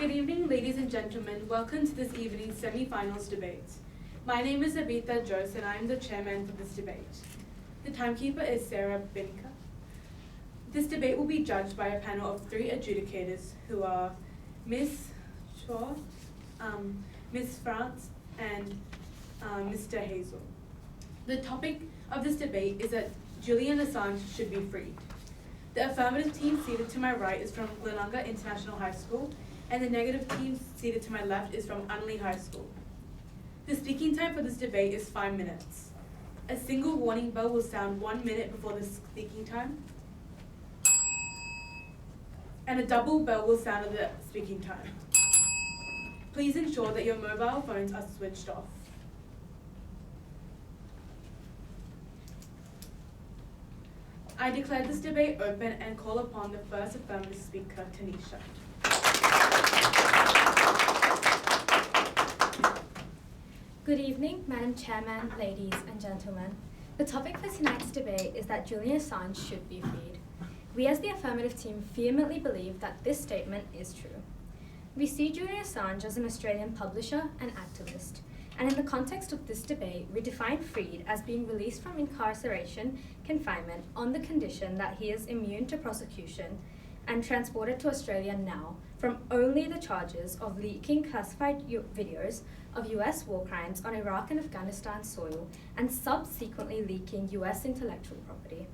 Good evening, ladies and gentlemen. Welcome to this evening's semi-finals debate. My name is Abita Jose, and I am the chairman for this debate. The timekeeper is Sarah Binka. This debate will be judged by a panel of 3 adjudicators who are Ms. Shaw, Ms. France, and Mr. Hazel. The topic of this debate is that Julian Assange should be freed. The affirmative team seated to my right is from Glenunga International High School, and the negative team seated to my left is from Unley High School. The speaking time for this debate is 5 minutes. A single warning bell will sound 1 minute before the speaking time, and a double bell will sound at the speaking time. Please ensure that your mobile phones are switched off. I declare this debate open and call upon the first affirmative speaker, Tanisha. Good evening, Madam Chairman, ladies and gentlemen. The topic for tonight's debate is that Julian Assange should be freed. We as the affirmative team vehemently believe that this statement is true. We see Julian Assange as an Australian publisher and activist, and in the context of this debate, we define freed as being released from incarceration, confinement, on the condition that he is immune to prosecution and transported to Australia now from only the charges of leaking classified videos of US war crimes on Iraq and Afghanistan soil and subsequently leaking US intellectual property.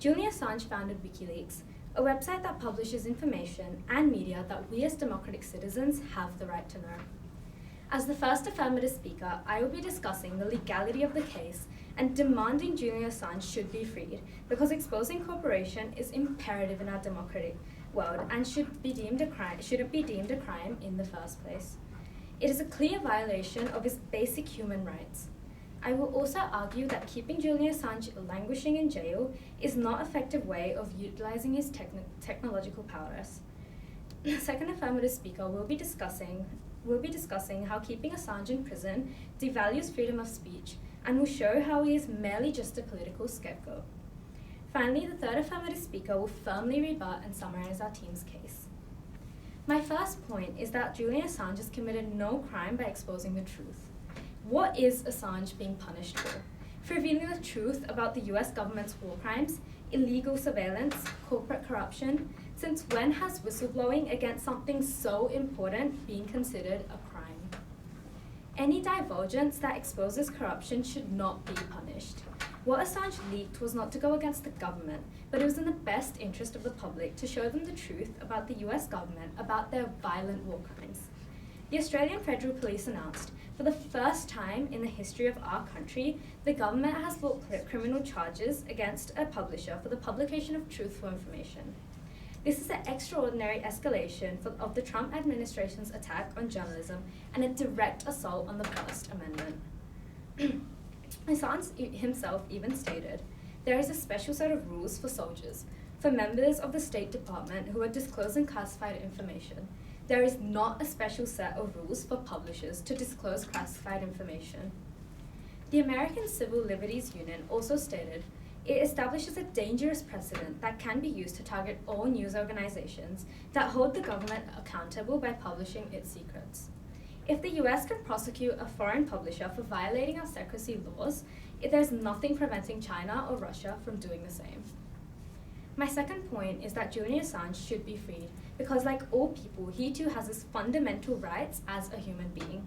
Julian Assange founded WikiLeaks, a website that publishes information and media that we as democratic citizens have the right to know. As the first affirmative speaker, I will be discussing the legality of the case and demanding Julian Assange should be freed because exposing corruption is imperative in our democratic world and shouldn't be deemed a crime in the first place. It is a clear violation of his basic human rights. I will also argue that keeping Julian Assange languishing in jail is not an effective way of utilizing his technological prowess. The second affirmative speaker will be discussing how keeping Assange in prison devalues freedom of speech and will show how he is merely just a political scapegoat. Finally, the third affirmative speaker will firmly rebut and summarize our team's case. My first point is that Julian Assange has committed no crime by exposing the truth. What is Assange being punished for? For revealing the truth about the US government's war crimes, illegal surveillance, corporate corruption? Since when has whistleblowing against something so important been considered a crime? Any divulgence that exposes corruption should not be punished. What Assange leaked was not to go against the government, but it was in the best interest of the public to show them the truth about the US government, about their violent war crimes. The Australian Federal Police announced, for the first time in the history of our country, the government has brought criminal charges against a publisher for the publication of truthful information. This is an extraordinary escalation of the Trump administration's attack on journalism and a direct assault on the First Amendment. Assange himself even stated, there is a special set of rules for soldiers, for members of the State Department who are disclosing classified information. There is not a special set of rules for publishers to disclose classified information. The American Civil Liberties Union also stated, it establishes a dangerous precedent that can be used to target all news organizations that hold the government accountable by publishing its secrets. If the US can prosecute a foreign publisher for violating our secrecy laws, there's nothing preventing China or Russia from doing the same. My second point is that Julian Assange should be freed because, like all people, he too has his fundamental rights as a human being.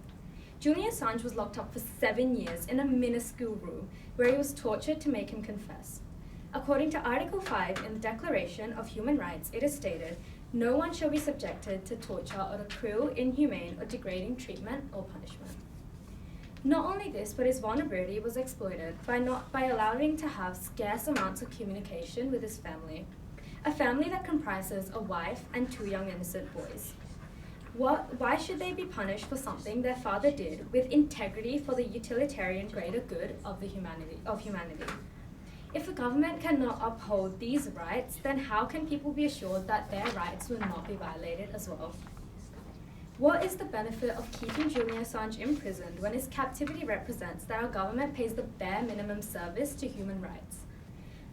Julian Assange was locked up for 7 years in a minuscule room where he was tortured to make him confess. According to Article 5 in the Declaration of Human Rights, it is stated, no one shall be subjected to torture or to cruel, inhumane, or degrading treatment or punishment. Not only this, but his vulnerability was exploited by allowing to have scarce amounts of communication with his family, a family that comprises a wife and 2 young innocent boys. Why should they be punished for something their father did with integrity for the utilitarian greater good of humanity? If the government cannot uphold these rights, then how can people be assured that their rights will not be violated as well? What is the benefit of keeping Julian Assange imprisoned when his captivity represents that our government pays the bare minimum service to human rights?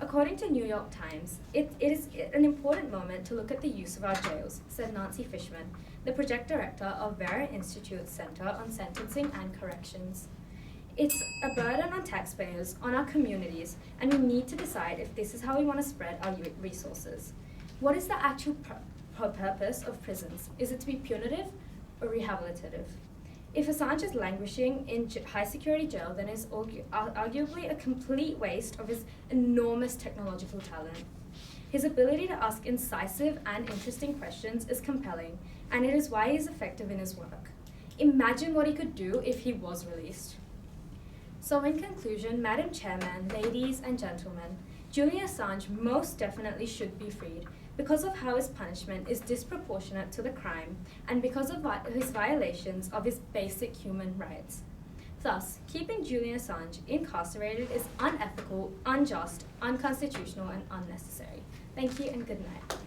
According to New York Times, it is an important moment to look at the use of our jails, said Nancy Fishman, the project director of Vera Institute's Centre on Sentencing and Corrections. It's a burden on taxpayers, on our communities, and we need to decide if this is how we want to spread our resources. What is the actual purpose of prisons? Is it to be punitive or rehabilitative? If Assange is languishing in high security jail, then it's arguably a complete waste of his enormous technological talent. His ability to ask incisive and interesting questions is compelling, and it is why he is effective in his work. Imagine what he could do if he was released. So in conclusion, Madam Chairman, ladies and gentlemen, Julian Assange most definitely should be freed because of how his punishment is disproportionate to the crime and because of his violations of his basic human rights. Thus, keeping Julian Assange incarcerated is unethical, unjust, unconstitutional, and unnecessary. Thank you and good night.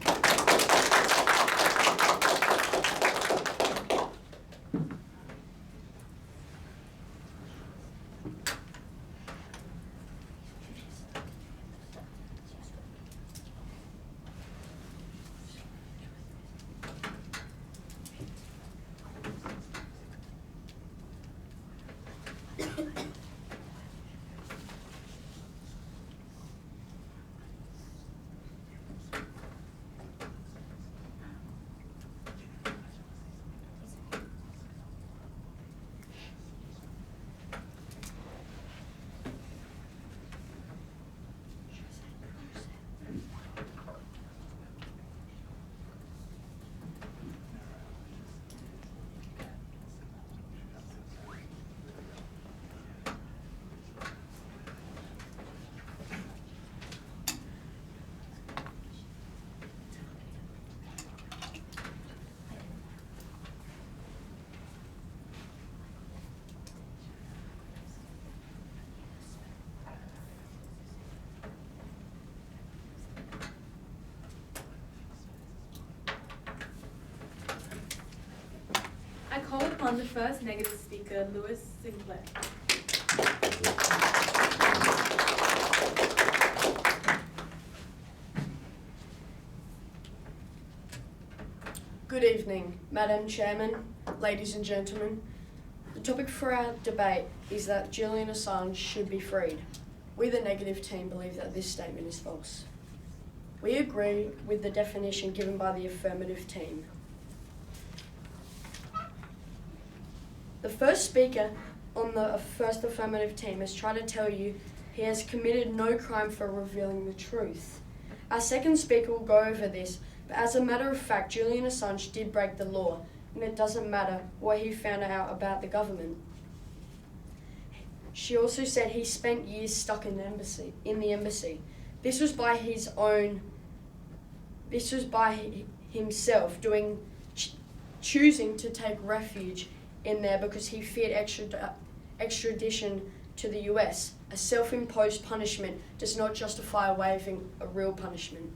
I call upon the first negative speaker, Lewis Sinclair. Good evening, Madam Chairman, ladies and gentlemen. The topic for our debate is that Julian Assange should be freed. We, the negative team, believe that this statement is false. We agree with the definition given by the affirmative team. The first speaker on the first affirmative team has tried to tell you he has committed no crime for revealing the truth. Our second speaker will go over this, but as a matter of fact, Julian Assange did break the law, and it doesn't matter what he found out about the government. She also said he spent years stuck in the embassy. This was by himself choosing to take refuge in there because he feared extradition to the US. A self-imposed punishment does not justify waiving a real punishment.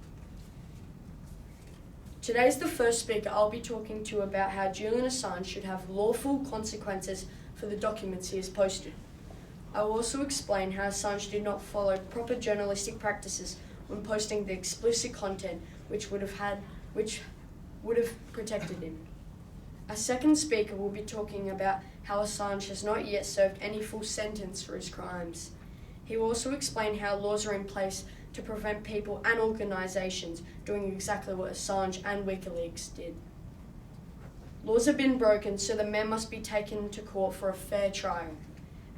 Today's the first speaker I'll be talking to about how Julian Assange should have lawful consequences for the documents he has posted. I will also explain how Assange did not follow proper journalistic practices when posting the explicit content which would have protected him. Our second speaker will be talking about how Assange has not yet served any full sentence for his crimes. He will also explain how laws are in place to prevent people and organisations doing exactly what Assange and WikiLeaks did. Laws have been broken, so the man must be taken to court for a fair trial.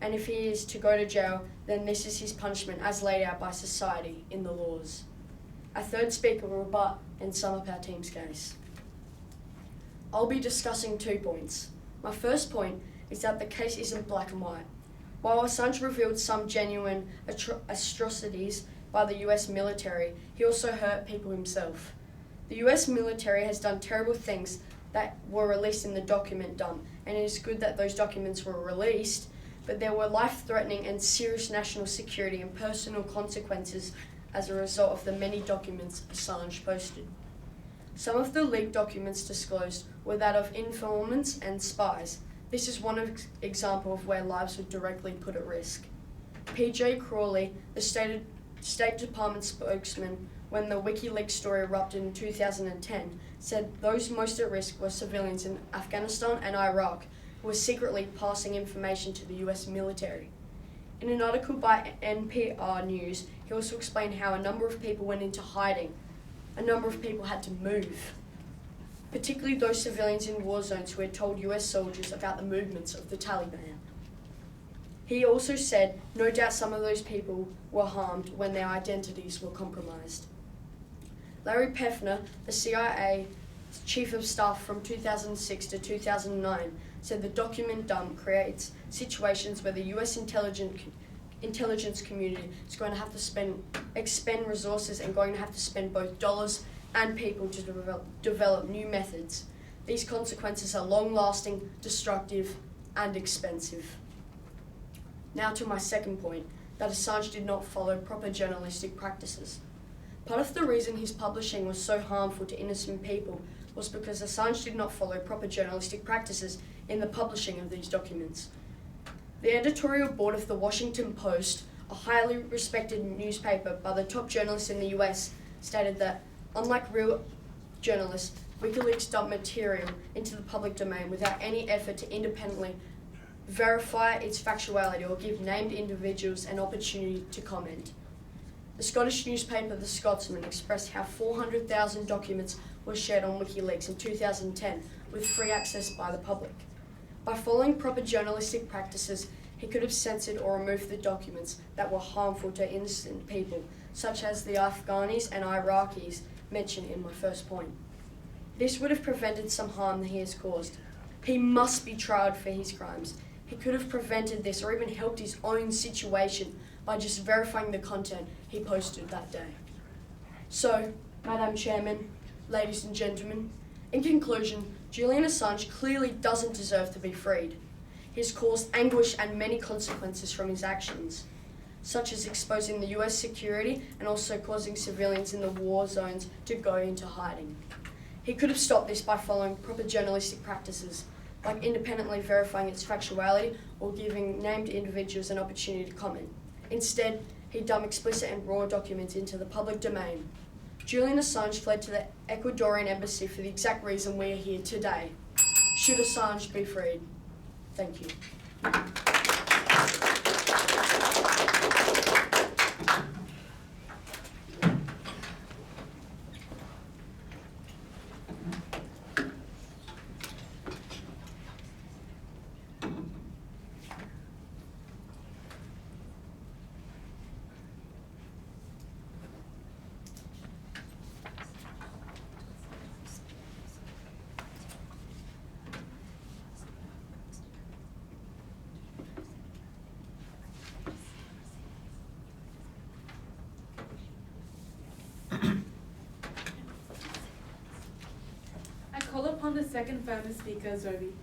And if he is to go to jail, then this is his punishment as laid out by society in the laws. Our third speaker will rebut and sum up our team's case. I'll be discussing 2 points. My first point is that the case isn't black and white. While Assange revealed some genuine atrocities by the US military, he also hurt people himself. The US military has done terrible things that were released in the document dump, and it is good that those documents were released, but there were life-threatening and serious national security and personal consequences as a result of the many documents Assange posted. Some of the leaked documents disclosed were that of informants and spies. This is one example of where lives were directly put at risk. P.J. Crawley, the State Department spokesman when the WikiLeaks story erupted in 2010, said those most at risk were civilians in Afghanistan and Iraq who were secretly passing information to the US military. In an article by NPR News, he also explained how a number of people went into hiding. A number of people had to move, particularly those civilians in war zones who had told US soldiers about the movements of the Taliban. He also said no doubt some of those people were harmed when their identities were compromised. Larry Peffner, the CIA chief of staff from 2006 to 2009, said the document dump creates situations where the US intelligence community is going to have to expend resources and going to have to spend both dollars and people to develop new methods. These consequences are long-lasting, destructive, and expensive. Now to my second point, that Assange did not follow proper journalistic practices. Part of the reason his publishing was so harmful to innocent people was because Assange did not follow proper journalistic practices in the publishing of these documents. The editorial board of the Washington Post, a highly respected newspaper by the top journalists in the US, stated that, unlike real journalists, WikiLeaks dumped material into the public domain without any effort to independently verify its factuality or give named individuals an opportunity to comment. The Scottish newspaper The Scotsman expressed how 400,000 documents were shared on WikiLeaks in 2010 with free access by the public. By following proper journalistic practices, he could have censored or removed the documents that were harmful to innocent people, such as the Afghanis and Iraqis mentioned in my first point. This would have prevented some harm that he has caused. He must be tried for his crimes. He could have prevented this or even helped his own situation by just verifying the content he posted that day. So, Madam Chairman, ladies and gentlemen, in conclusion, Julian Assange clearly doesn't deserve to be freed. He has caused anguish and many consequences from his actions, such as exposing the US security and also causing civilians in the war zones to go into hiding. He could have stopped this by following proper journalistic practices, like independently verifying its factuality or giving named individuals an opportunity to comment. Instead, he dumped explicit and raw documents into the public domain. Julian Assange fled to the Ecuadorian embassy for the exact reason we are here today. Should Assange be freed? Thank you. I call upon the second famous speaker, Zoe.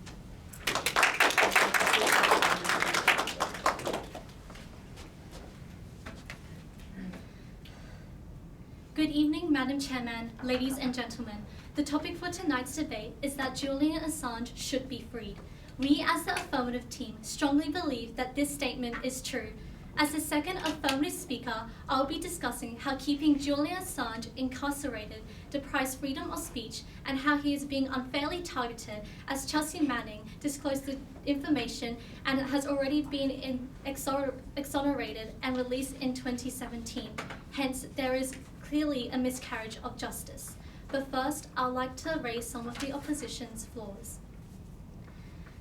Good evening, Madam Chairman, ladies and gentlemen. The topic for tonight's debate is that Julian Assange should be freed. We, as the Affirmative team, strongly believe that this statement is true. As the second Affirmative speaker, I'll be discussing how keeping Julian Assange incarcerated deprives freedom of speech and how he is being unfairly targeted, as Chelsea Manning disclosed the information and has already been exonerated and released in 2017. Hence, there is clearly a miscarriage of justice. But first, I'd like to raise some of the opposition's flaws.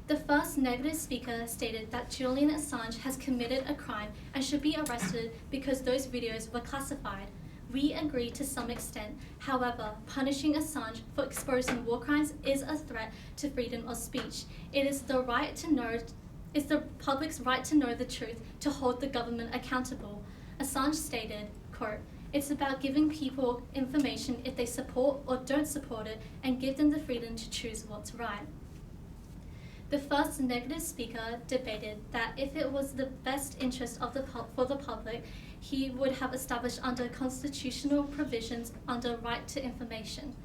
The first negative speaker stated that Julian Assange has committed a crime and should be arrested because those videos were classified. We agree to some extent. However, punishing Assange for exposing war crimes is a threat to freedom of speech. It is the public's right to know the truth to hold the government accountable. Assange stated, quote, "It's about giving people information if they support or don't support it and give them the freedom to choose what's right." The first negative speaker debated that if it was the best interest of for the public, he would have established under constitutional provisions under right to information.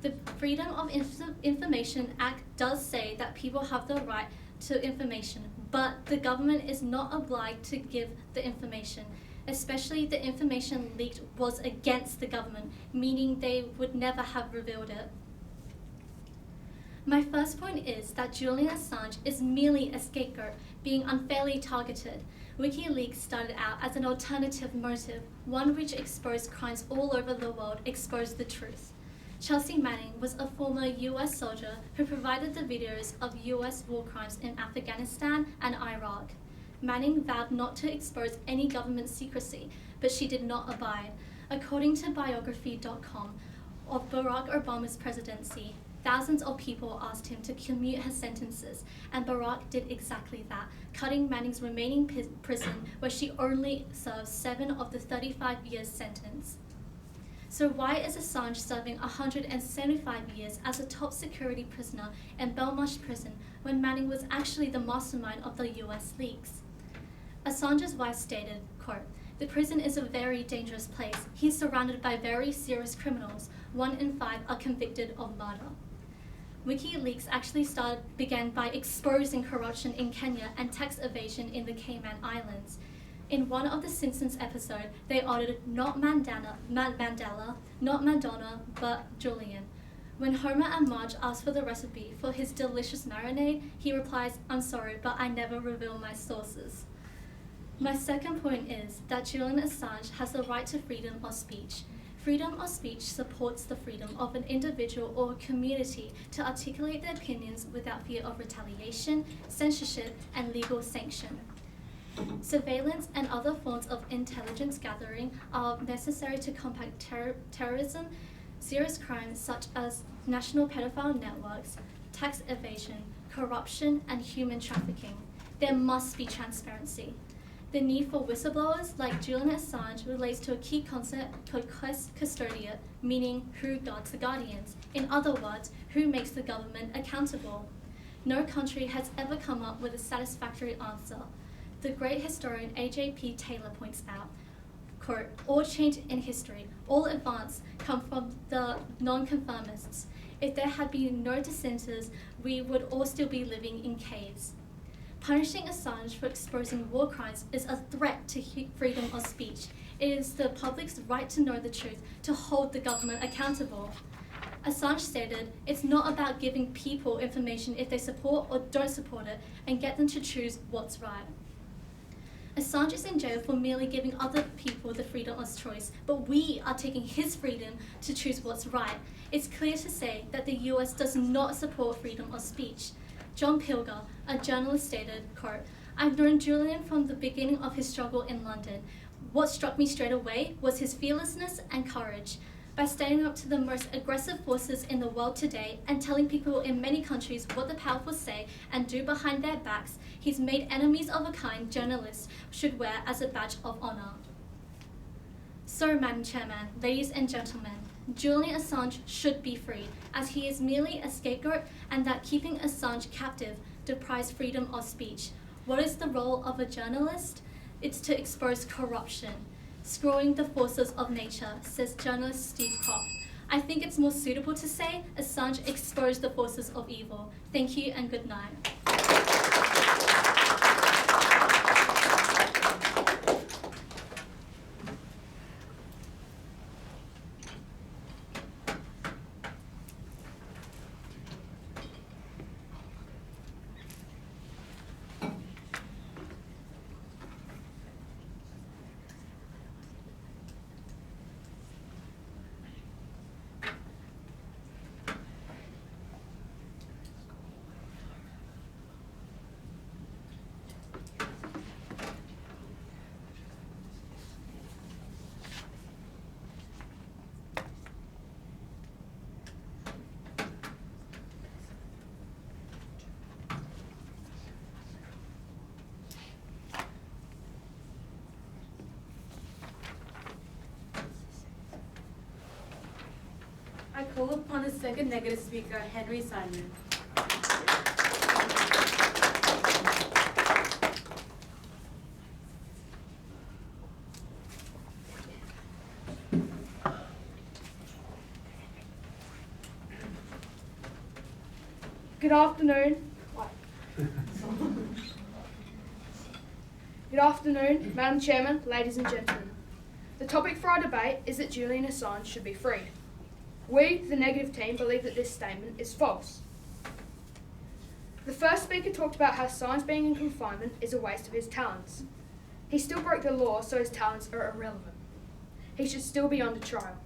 The Freedom of Information Act does say that people have the right to information, but the government is not obliged to give the information, especially the information leaked was against the government, meaning they would never have revealed it. My first point is that Julian Assange is merely a scapegoat being unfairly targeted. WikiLeaks started out as an alternative motive, one which exposed crimes all over the world, exposed the truth. Chelsea Manning was a former US soldier who provided the videos of US war crimes in Afghanistan and Iraq. Manning vowed not to expose any government secrecy, but she did not abide. According to biography.com of Barack Obama's presidency, thousands of people asked him to commute his sentences, and Barack did exactly that, cutting Manning's remaining prison, where she only served 7 of the 35 years sentence. So why is Assange serving 175 years as a top security prisoner in Belmarsh prison when Manning was actually the mastermind of the US leaks? Assange's wife stated, quote, "The prison is a very dangerous place. He's surrounded by very serious criminals. 1 in 5 are convicted of murder." WikiLeaks actually began by exposing corruption in Kenya and tax evasion in the Cayman Islands. In one of the Simpsons episodes, they ordered not Mandela, not Madonna, but Julian. When Homer and Marge ask for the recipe for his delicious marinade, he replies, "I'm sorry, but I never reveal my sources." My second point is that Julian Assange has the right to freedom of speech. Freedom of speech supports the freedom of an individual or community to articulate their opinions without fear of retaliation, censorship, and legal sanction. Surveillance and other forms of intelligence gathering are necessary to combat terrorism, serious crimes such as national pedophile networks, tax evasion, corruption, and human trafficking. There must be transparency. The need for whistleblowers like Julian Assange relates to a key concept called custodiate, meaning who guards the guardians. In other words, who makes the government accountable. No country has ever come up with a satisfactory answer. The great historian A.J.P. Taylor points out, quote, "All change in history, all advance come from the non-conformists. If there had been no dissenters, we would all still be living in caves." Punishing Assange for exposing war crimes is a threat to freedom of speech. It is the public's right to know the truth, to hold the government accountable. Assange stated, "It's not about giving people information if they support or don't support it, and get them to choose what's right." Assange is in jail for merely giving other people the freedom of choice, but we are taking his freedom to choose what's right. It's clear to say that the US does not support freedom of speech. John Pilger, a journalist, stated, quote, "I've known Julian from the beginning of his struggle in London. What struck me straight away was his fearlessness and courage. By standing up to the most aggressive forces in the world today and telling people in many countries what the powerful say and do behind their backs, he's made enemies of a kind journalists should wear as a badge of honor." So, Madam Chairman, ladies and gentlemen, Julian Assange should be freed, as he is merely a scapegoat, and that keeping Assange captive deprives freedom of speech. What is the role of a journalist? It's to expose corruption, screwing the forces of nature, says journalist Steve Croft. I think it's more suitable to say Assange exposed the forces of evil. Thank you and good night. I call upon the second negative speaker, Henry Simon. Good afternoon. afternoon, Madam Chairman, ladies and gentlemen. The topic for our debate is that Julian Assange should be freed. We, the negative team, believe that this statement is false. The first speaker talked about how Assange being in confinement is a waste of his talents. He still broke the law, so his talents are irrelevant. He should still be under trial.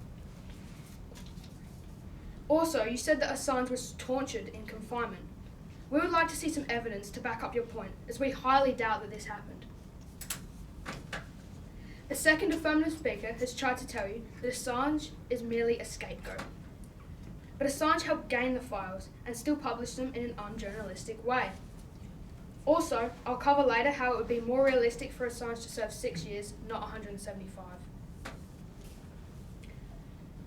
Also, you said that Assange was tortured in confinement. We would like to see some evidence to back up your point, as we highly doubt that this happened. A second affirmative speaker has tried to tell you that Assange is merely a scapegoat. But Assange helped gain the files and still published them in an unjournalistic way. Also, I'll cover later how it would be more realistic for Assange to serve 6 years, not 175.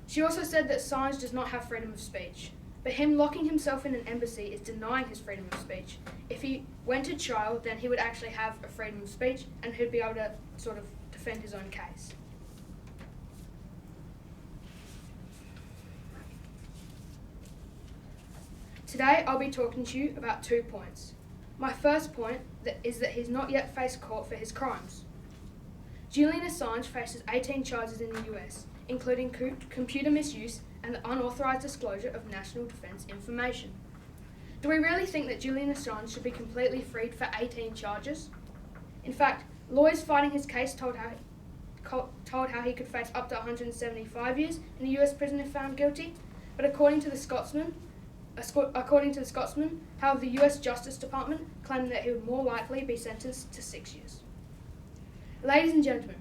She also said that Assange does not have freedom of speech, but him locking himself in an embassy is denying his freedom of speech. If he went to trial, then he would actually have a freedom of speech and he'd be able to sort of defend his own case. Today I'll be talking to you about 2 points. My first point is that he's not yet faced court for his crimes. Julian Assange faces 18 charges in the US, including computer misuse and the unauthorised disclosure of national defence information. Do we really think that Julian Assange should be completely freed for 18 charges? In fact, lawyers fighting his case told how he could face up to 175 years in a US prison if found guilty, but according to the Scotsman, however, the US Justice Department claimed that he would more likely be sentenced to 6 years. Ladies and gentlemen,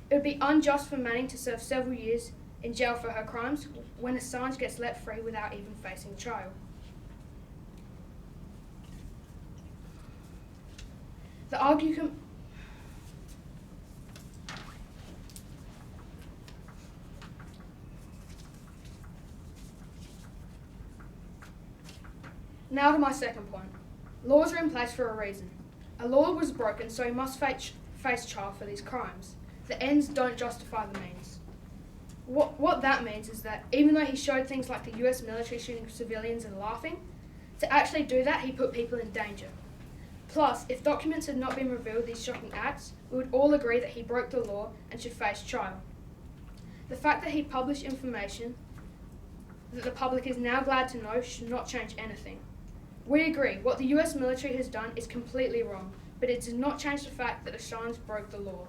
it would be unjust for Manning to serve several years in jail for her crimes when Assange gets let free without even facing trial. The argument Now to my second point. Laws are in place for a reason. A law was broken, so he must face trial for these crimes. The ends don't justify the means. What that means is that even though he showed things like the US military shooting civilians and laughing, to actually do that he put people in danger. Plus, if documents had not been revealed these shocking acts, we would all agree that he broke the law and should face trial. The fact that he published information that the public is now glad to know should not change anything. We agree, what the US military has done is completely wrong, but it does not change the fact that Assange broke the law.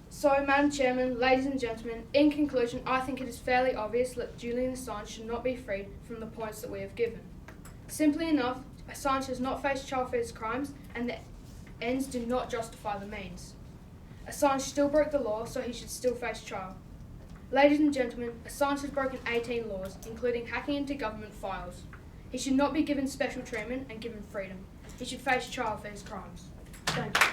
So, Madam Chairman, ladies and gentlemen, in conclusion, I think it is fairly obvious that Julian Assange should not be freed from the points that we have given. Simply enough, Assange has not faced trial for his crimes, and the ends do not justify the means. Assange still broke the law, so he should still face trial. Ladies and gentlemen, Assange has broken 18 laws, including hacking into government files. He should not be given special treatment and given freedom. He should face trial for his crimes. Thank you.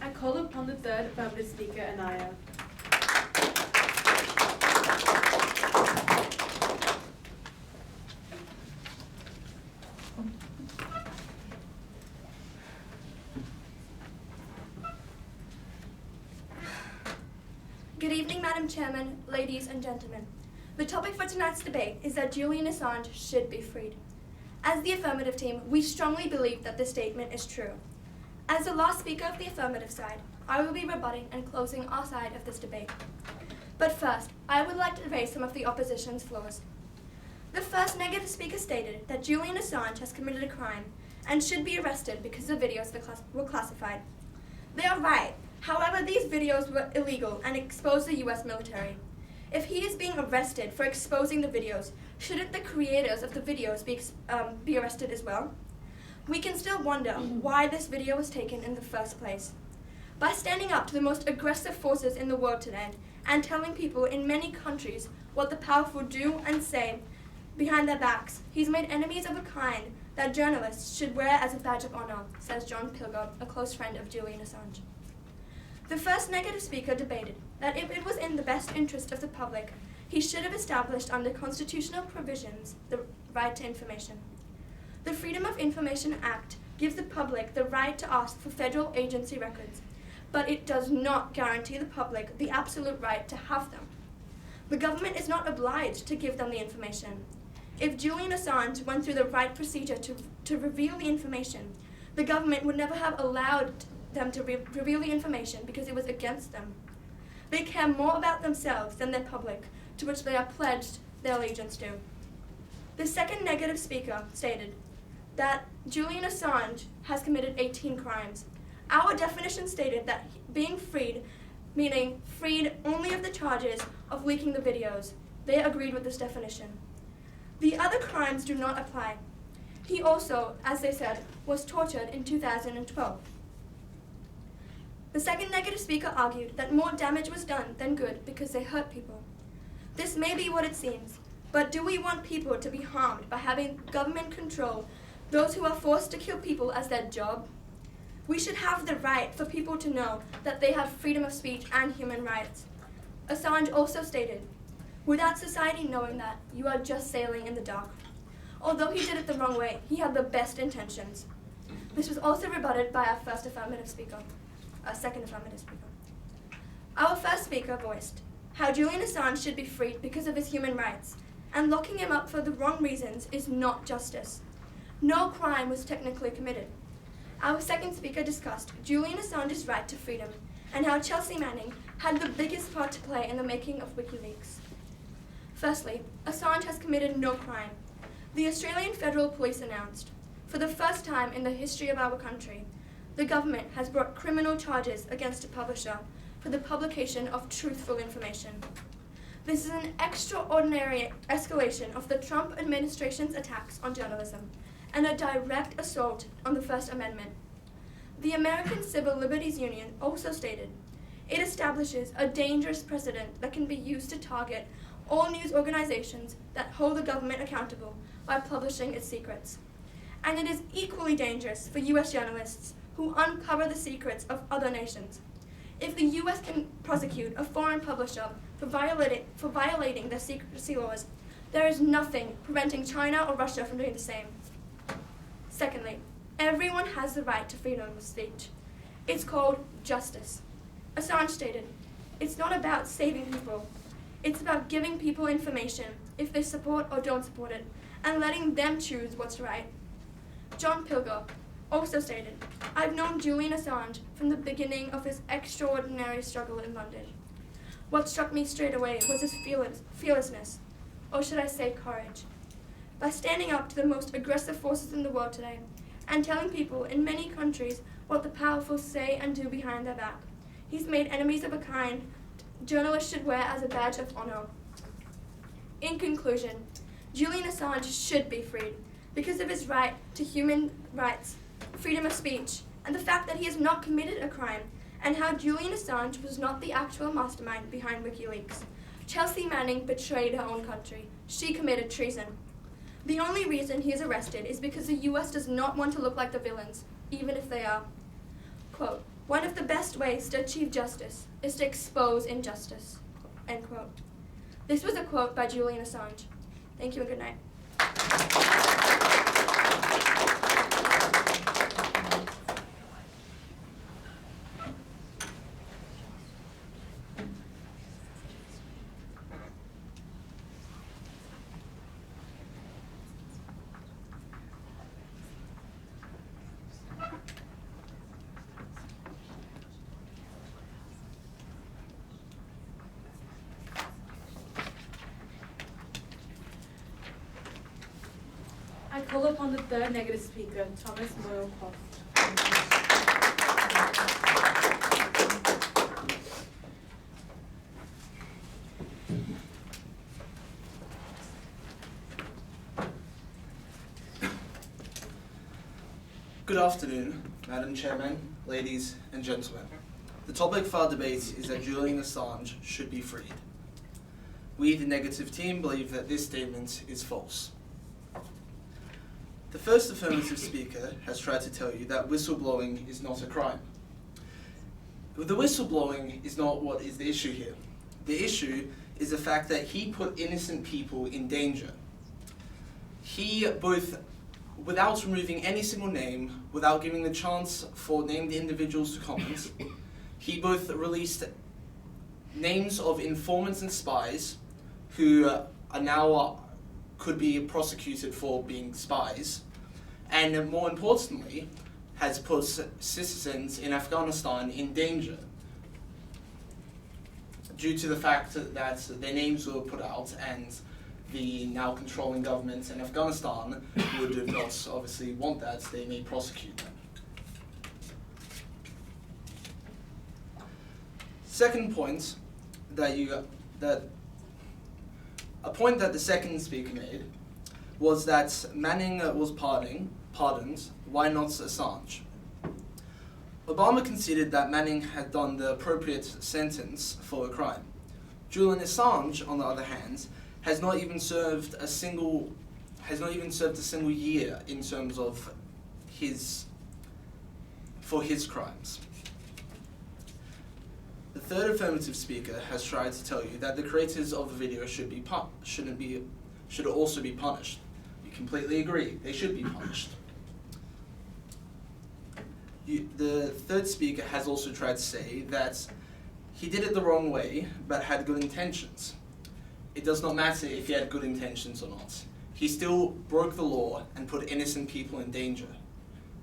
I call upon the third affirmative speaker, Anaya. Good evening, Madam Chairman, ladies and gentlemen. The topic for tonight's debate is that Julian Assange should be freed. As the affirmative team, we strongly believe that this statement is true. As the last speaker of the affirmative side, I will be rebutting and closing our side of this debate. But first, I would like to raise some of the opposition's flaws. The first negative speaker stated that Julian Assange has committed a crime and should be arrested because the videos were classified. They are right. However, these videos were illegal and exposed the US military. If he is being arrested for exposing the videos, shouldn't the creators of the videos be arrested as well? We can still wonder why this video was taken in the first place. By standing up to the most aggressive forces in the world today and telling people in many countries what the powerful do and say behind their backs, he's made enemies of a kind that journalists should wear as a badge of honor, says John Pembroke, a close friend of Julian Assange. The first negative speaker debated that if it was in the best interest of the public, he should have established under constitutional provisions the right to information. The Freedom of Information Act gives the public the right to ask for federal agency records, but it does not guarantee the public the absolute right to have them. The government is not obliged to give them the information. If Julian Assange went through the right procedure to reveal the information, the government would never have allowed them to reveal the information because it was against them. They care more about themselves than their public, to which they are pledged their allegiance to. The second negative speaker stated that Julian Assange has committed 18 crimes. Our definition stated that being freed, meaning freed only of the charges of leaking the videos. They agreed with this definition. The other crimes do not apply. He also, as they said, was tortured in 2012. The second negative speaker argued that more damage was done than good because they hurt people. This may be what it seems, but do we want people to be harmed by having government control those who are forced to kill people as their job? We should have the right for people to know that they have freedom of speech and human rights. Assange also stated, "Without society knowing that, you are just sailing in the dark." Although he did it the wrong way, he had the best intentions. This was also rebutted by our second affirmative speaker. Our first speaker voiced how Julian Assange should be freed because of his human rights, and locking him up for the wrong reasons is not justice. No crime was technically committed. Our second speaker discussed Julian Assange's right to freedom and how Chelsea Manning had the biggest part to play in the making of WikiLeaks. Firstly, Assange has committed no crime. The Australian Federal Police announced, for the first time in the history of our country, the government has brought criminal charges against a publisher for the publication of truthful information. This is an extraordinary escalation of the Trump administration's attacks on journalism and a direct assault on the First Amendment. The American Civil Liberties Union also stated, it establishes a dangerous precedent that can be used to target all news organizations that hold the government accountable by publishing its secrets. And it is equally dangerous for US journalists who uncover the secrets of other nations. If the US can prosecute a foreign publisher for violating their secrecy laws, there is nothing preventing China or Russia from doing the same. Secondly, everyone has the right to freedom of speech. It's called justice. Assange stated, it's not about saving people. It's about giving people information if they support or don't support it, and letting them choose what's right. John Pembroke also stated, I've known Julian Assange from the beginning of his extraordinary struggle in London. What struck me straight away was his fearlessness, or should I say courage. By standing up to the most aggressive forces in the world today, and telling people in many countries what the powerful say and do behind their back, he's made enemies of a kind journalists should wear as a badge of honor. In conclusion, Julian Assange should be freed because of his right to human rights, freedom of speech, and the fact that he has not committed a crime, and how Julian Assange was not the actual mastermind behind WikiLeaks. Chelsea Manning betrayed her own country. She committed treason. The only reason he is arrested is because the US does not want to look like the villains, even if they are. Quote, one of the best ways to achieve justice is to expose injustice, end quote. This was a quote by Julian Assange. Thank you and good night. I call upon the third negative speaker, Thomas Moyle-Croft. Good afternoon, Madam Chairman, ladies and gentlemen. The topic for our debate is that Julian Assange should be freed. We, the negative team, believe that this statement is false. The first affirmative speaker has tried to tell you that whistleblowing is not a crime. The whistleblowing is not what is the issue here. The issue is the fact that he put innocent people in danger. He both, without removing any single name, without giving the chance for named individuals to comment, he both released names of informants and spies who are now could be prosecuted for being spies, and more importantly, has put citizens in Afghanistan in danger due to the fact that their names were put out, and the now controlling government in Afghanistan would not obviously want that. They may prosecute them. Second point a point that the second speaker made was that Manning was pardoned. Why not Assange? Obama considered that Manning had done the appropriate sentence for a crime. Julian Assange, on the other hand, has not even served a single year in terms of for his crimes. The third affirmative speaker has tried to tell you that the creators of the video should also be punished. We completely agree. They should be punished. The third speaker has also tried to say that he did it the wrong way, but had good intentions. It does not matter if he had good intentions or not. He still broke the law and put innocent people in danger.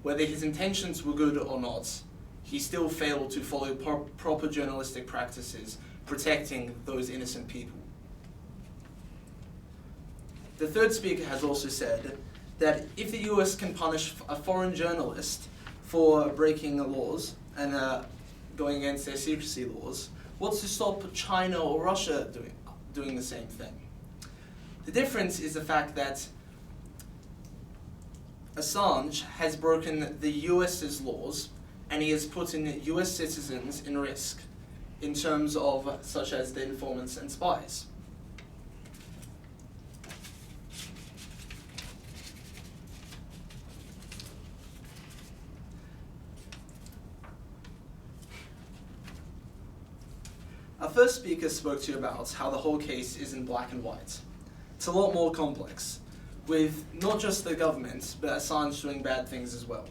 Whether his intentions were good or not, he still failed to follow proper journalistic practices protecting those innocent people. The third speaker has also said that if the US can punish a foreign journalist for breaking the laws and going against their secrecy laws, what's to stop China or Russia doing the same thing? The difference is the fact that Assange has broken the US's laws, and he has put in US citizens in risk in terms of such as the informants and spies. Our first speaker spoke to you about how the whole case isn't black and white. It's a lot more complex, with not just the government, but Assange doing bad things as well.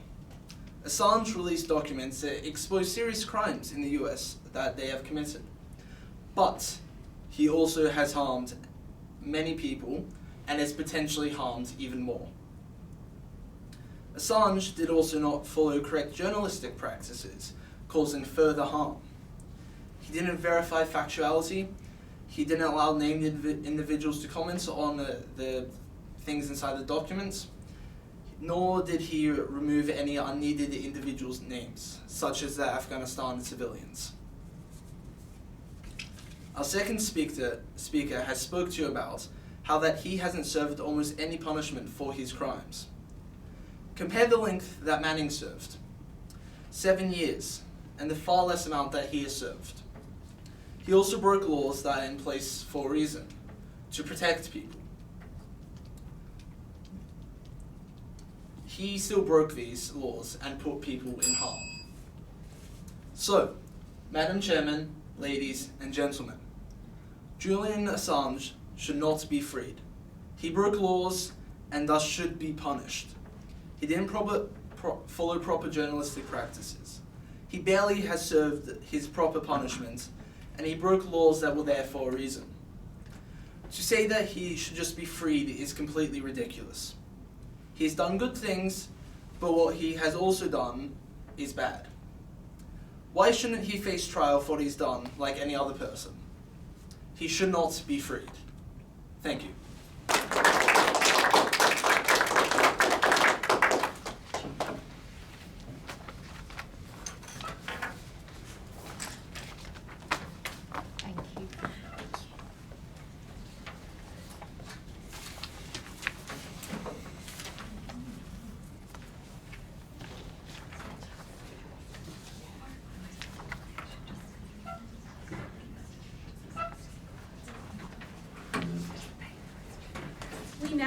Assange released documents that expose serious crimes in the US that they have committed. But he also has harmed many people and has potentially harmed even more. Assange did also not follow correct journalistic practices, causing further harm. He didn't verify factuality. He didn't allow named individuals to comment on the things inside the documents, nor did he remove any unneeded individuals' names, such as the Afghanistan civilians. Our second speaker has spoke to you about how that he hasn't served almost any punishment for his crimes. Compare the length that Manning served, 7 years, and the far less amount that he has served. He also broke laws that are in place for a reason, to protect people. He still broke these laws and put people in harm. So, Madam Chairman, ladies and gentlemen, Julian Assange should not be freed. He broke laws and thus should be punished. He didn't follow proper journalistic practices. He barely has served his proper punishment, and he broke laws that were there for a reason. To say that he should just be freed is completely ridiculous. He's done good things, but what he has also done is bad. Why shouldn't he face trial for what he's done like any other person? He should not be freed. Thank you.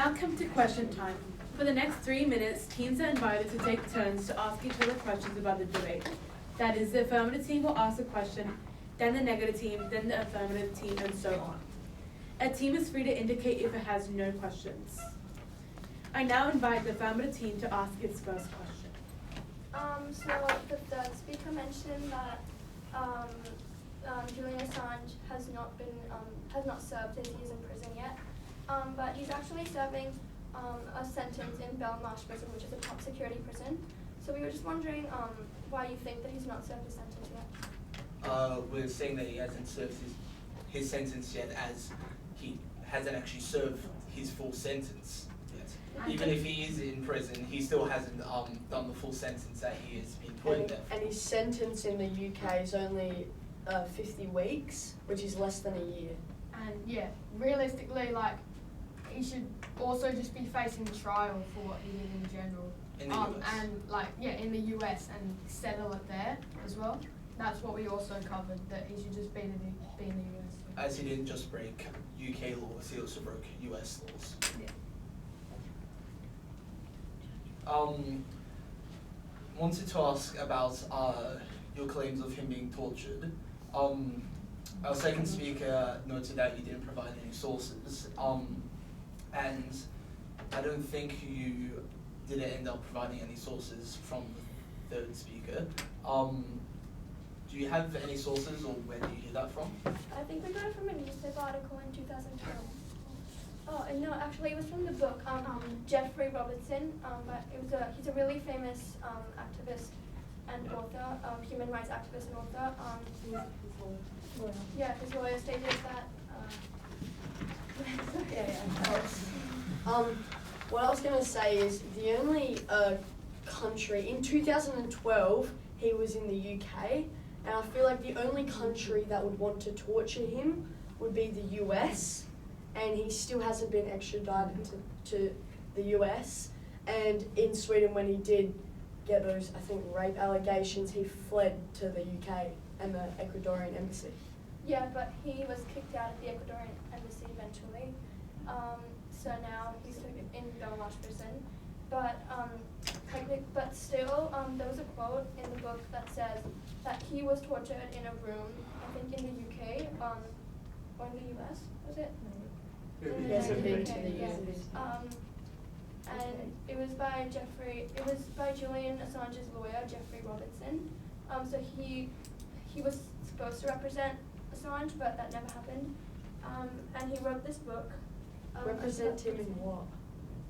now come to question time. For the next 3 minutes, teams are invited to take turns to ask each other questions about the debate. That is, the affirmative team will ask a question, then the negative team, then the affirmative team, and so on. A team is free to indicate if it has no questions. I now invite the affirmative team to ask its first question. So the third speaker mentioned that Julian Assange has not served his years in prison yet, but he's actually serving a sentence in Belmarsh prison, which is a top security prison. So we were just wondering why you think that he's not served his sentence yet. We're saying that he hasn't served his sentence yet, as he hasn't actually served his full sentence yet. Even if he is in prison, he still hasn't done the full sentence that he has been put in there. And his sentence in the UK is only 50 weeks, which is less than a year. And yeah, realistically, like, he should also just be facing trial for what he did in general. In the US. And like, yeah, in the US, and settle it there as well. That's what we also covered, that he should just be in the US. As he didn't just break UK laws, he also broke US laws. Yeah. Wanted to ask about your claims of him being tortured. Our second speaker noted that you didn't provide any sources, and I don't think you didn't end up providing any sources from the third speaker. Do you have any sources, or where do you hear that from? I think we got it from a newspaper article in 2012. Oh, and no, actually it was from the book, Jeffrey Robertson, but he's a really famous activist and author, human rights activist and author. Yeah, his lawyer stated that. What I was going to say is the only country, in 2012, he was in the UK, and I feel like the only country that would want to torture him would be the US, and he still hasn't been extradited to the US. And in Sweden, when he did get those, I think, rape allegations, he fled to the UK and the Ecuadorian embassy. Yeah, but he was kicked out of the Ecuadorian embassy eventually. So now he's in Belmarsh prison. But still, there was a quote in the book that says that he was tortured in a room, I think in the UK, or in the US, was it? He hasn't been to the yeah. US. And it was by Julian Assange's lawyer, Jeffrey Robertson. So he was supposed to represent Assange, but that never happened. And he wrote this book. Represent him in what?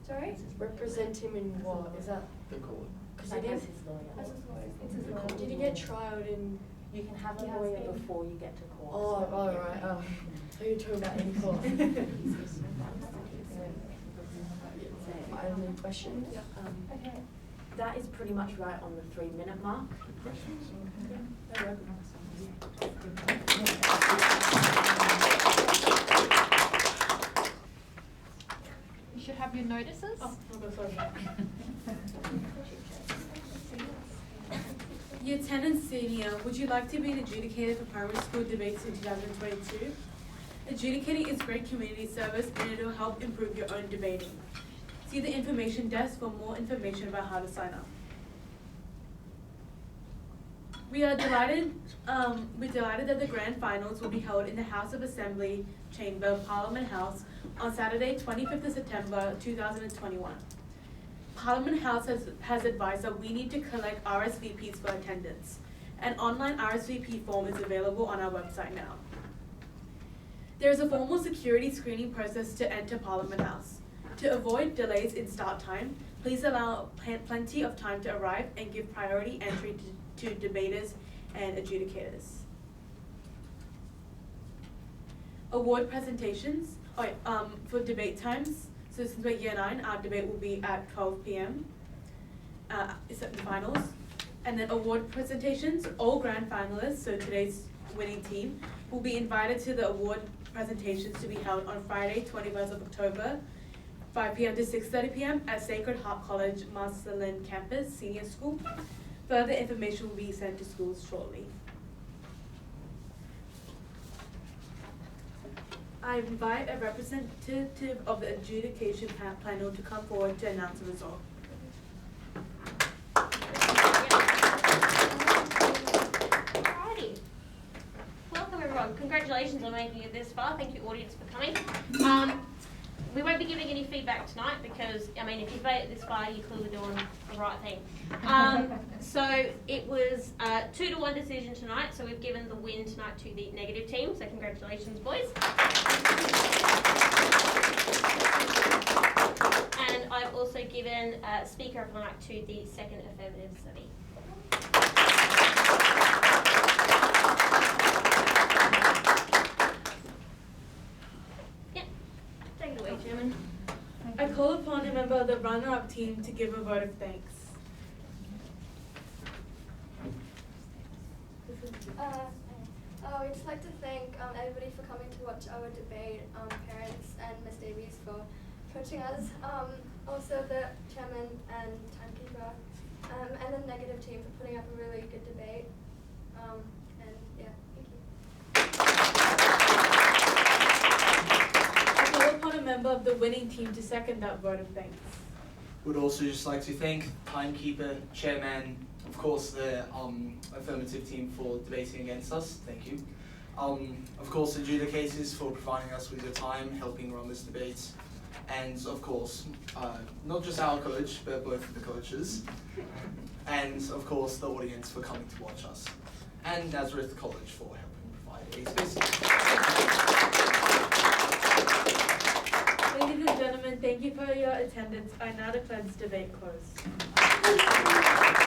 Sorry? Represent him in what? Is that The court. because he did? As his lawyer. Did he get trialed in? You can have a lawyer before you get to court. Oh, right. Oh, so you're talking about in court. My only question. Okay. That is pretty much right on the 3-minute mark. You should have your notices. Oh, sorry. Year 10 and senior, would you like to be an adjudicator for primary school debates in 2022? Adjudicating is great community service and it will help improve your own debating. See the information desk for more information about how to sign up. We're delighted that the grand finals will be held in the House of Assembly Chamber, Parliament House, on Saturday, 25th of September, 2021. Parliament House has advised that we need to collect RSVPs for attendance. An online RSVP form is available on our website now. There is a formal security screening process to enter Parliament House. To avoid delays in start time, please allow plenty of time to arrive and give priority entry to debaters and adjudicators. Award presentations for debate times. So since we're year 9, our debate will be at 12 p.m. It's at the finals. And then award presentations, all grand finalists, so today's winning team, will be invited to the award presentations to be held on Friday, 21st of October, 5 p.m. to 6:30 p.m. at Sacred Heart College, Marcelin Campus, Senior School. Further information will be sent to schools shortly. I invite a representative of the adjudication panel to come forward to announce the result. Alrighty. Welcome everyone. Congratulations on making it this far. Thank you audience for coming. We won't be giving any feedback tonight because, I mean, if you've made it this far, you're clearly doing the right thing. So it was a 2-1 decision tonight, so we've given the win tonight to the negative team, so congratulations, boys. And I've also given Speaker of the Night to the second affirmative study. Take it away, Chairman. I call upon a member of the runner-up team to give a vote of thanks. We'd just like to thank everybody for coming to watch our debate, parents and Ms. Davies for coaching us, also the chairman and timekeeper, and the negative team for putting up a really good debate. And yeah, thank you. I call upon a member of the winning team to second that vote of thanks. Would also just like to thank timekeeper, chairman, of course the affirmative team for debating against us. Thank you. Of course, adjudicators for providing us with your time, helping run this debate, and of course, not just our coach, but both of the coaches, and of course the audience for coming to watch us, and Nazareth College for helping provide a space. Ladies and gentlemen, thank you for your attendance. I now declare this debate closed.